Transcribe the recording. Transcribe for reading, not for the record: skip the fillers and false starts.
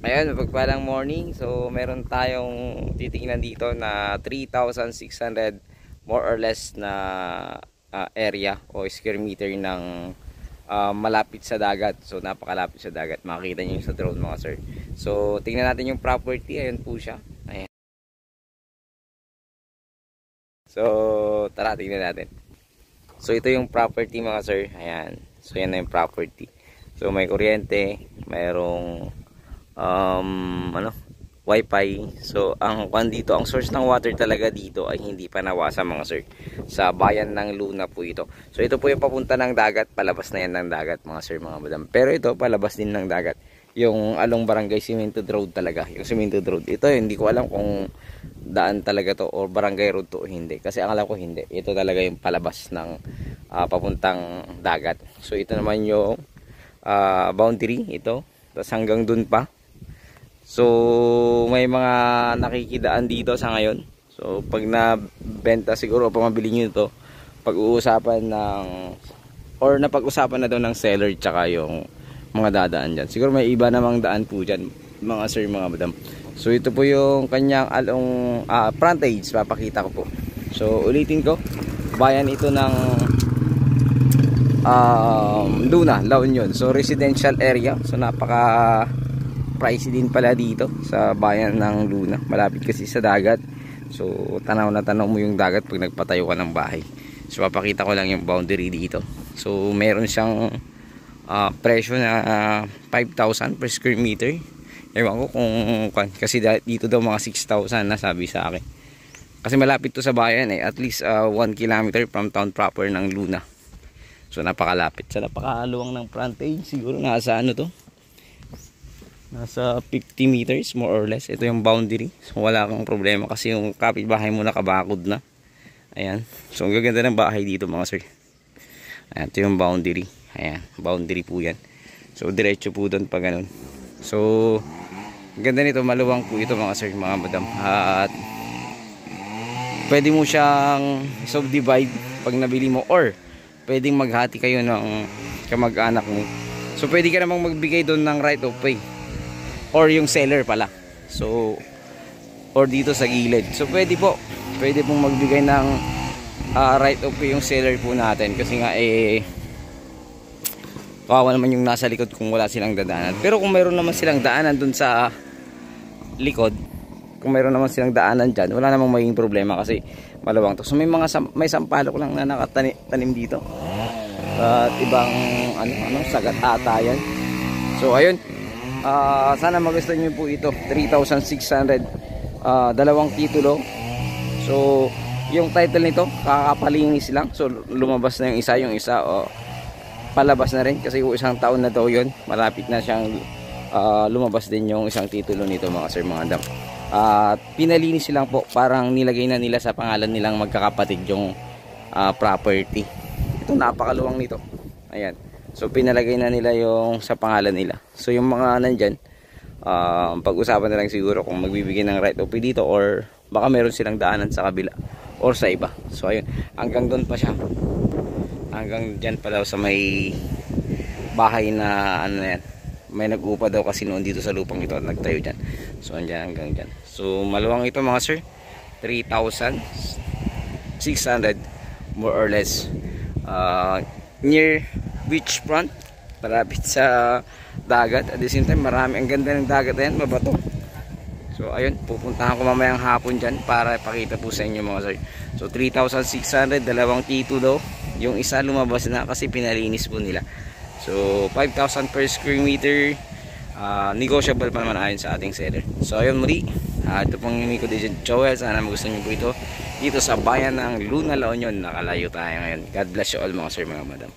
Ayan, mapagpalang morning. So, meron tayong titingnan dito na 3,600 more or less na area o square meter ng malapit sa dagat. So, napakalapit sa dagat. Makikita nyo yung sa drone mga sir. So, tingnan natin yung property. Ayan po siya. Ayan. So, tara, tingnan natin. So, ito yung property mga sir. Ayan. So, yan na yung property. So, may kuryente. Mayroong wifi. So ang dito, ang source ng water talaga dito ay hindi pa nawasa mga sir. Sa bayan ng Luna po ito. So ito po yung papunta ng dagat, palabas na yan ng dagat mga sir, mga madam. Pero ito palabas din ng dagat. Yung along barangay Cemented Road talaga, yung Cemented Road. Ito hindi ko alam kung daan talaga to or barangay road to o hindi. Kasi ang alam ko hindi. Ito talaga yung palabas ng papuntang dagat. So ito naman yung boundary ito. Tapos hanggang dun pa. So may mga nakikidaan dito sa ngayon. So pag nabenta siguro o pamabili nyo ito, pag-uusapan ng or napag-usapan na daw ng seller tsaka yung mga dadaan dyan. Siguro may iba namang daan po dyan mga sir, mga madam. So ito po yung kanyang along frontage, papakita ko po. So ulitin ko, bayan ito ng Luna, La Union. So residential area. So napaka pricey din pala dito sa bayan ng Luna. Malapit kasi sa dagat. So tanaw na tanaw mo yung dagat pag nagpatayo ka ng bahay. So papakita ko lang yung boundary dito. So meron siyang presyo na 5,000 per square meter. Ewan ko kung kasi dito daw mga 6,000 na sabi sa akin. Kasi malapit to sa bayan at least 1 kilometer from town proper ng Luna. So napakalapit. Sa napakaluwang ng frontage, siguro nasa to? Nasa 50 meters more or less. Ito yung boundary. So wala kang problema kasi yung kapitbahay mo nakabakod na. Ayan. So ang gaganda ng bahay dito mga sir. Ayan, ito yung boundary. Ayan, boundary po yan. So diretso po doon pa ganun. So ganda nito, maluwang po ito mga sir, mga madam. At pwede mo siyang subdivide pag nabili mo or pwedeng maghati kayo ng kamag-anak mo. So pwede ka namang magbigay doon ng right of way. Or yung seller pala. So or dito sa gilid. So pwede po. Pwede pong magbigay ng right of way yung seller po natin. Kasi nga kawawa naman yung nasa likod kung wala silang dadaanan. Pero kung mayroon naman silang daanan dun sa likod, kung mayroon naman silang daanan dyan, wala namang maging problema kasi malawang to. So may sampalok lang na nakatanim dito. At ibang sagat ata yan. So ayun. Sana magustuhan nyo po ito. 3,600 dalawang titulo. So yung title nito kakapalinis lang. So lumabas na yung isa palabas na rin kasi isang taon na daw yun. Malapit na siyang lumabas din yung isang titulo nito mga sir, mga dam. At pinalinis lang po, parang nilagay na nila sa pangalan nilang magkakapatid yung property. Ito napakaluwang nito. Ayan. So pinalagay na nila yung sa pangalan nila. So yung mga nandyan, pag-usapan na lang siguro kung magbibigay ng right of way dito or baka meron silang daanan sa kabila or sa iba. So ayun, hanggang doon pa siya. Hanggang dyan pa daw sa may bahay na yan. May nag-upa daw kasi noon dito sa lupang ito at nagtayo dyan. So andyan hanggang dyan. So maluwang ito mga sir. 3,600 more or less. Near beachfront, malapit sa dagat. At the same time marami, ang ganda ng dagat na yan, mabato. So ayun, pupuntahan ko mamayang hapon dyan para ipakita po sa inyo mga sir. So 3,600, dalawang titulo. Yung isa lumabas na kasi pinalinis po nila. So 5,000 per square meter. Negotiable pa naman ayon sa ating seller. So ayun muli, ito pong Miko DJ Joel. Sana magustuhan nyo po ito dito sa bayan ng Luna, La Union. Nakalayo tayo ngayon. God bless you all mga sir, mga madam.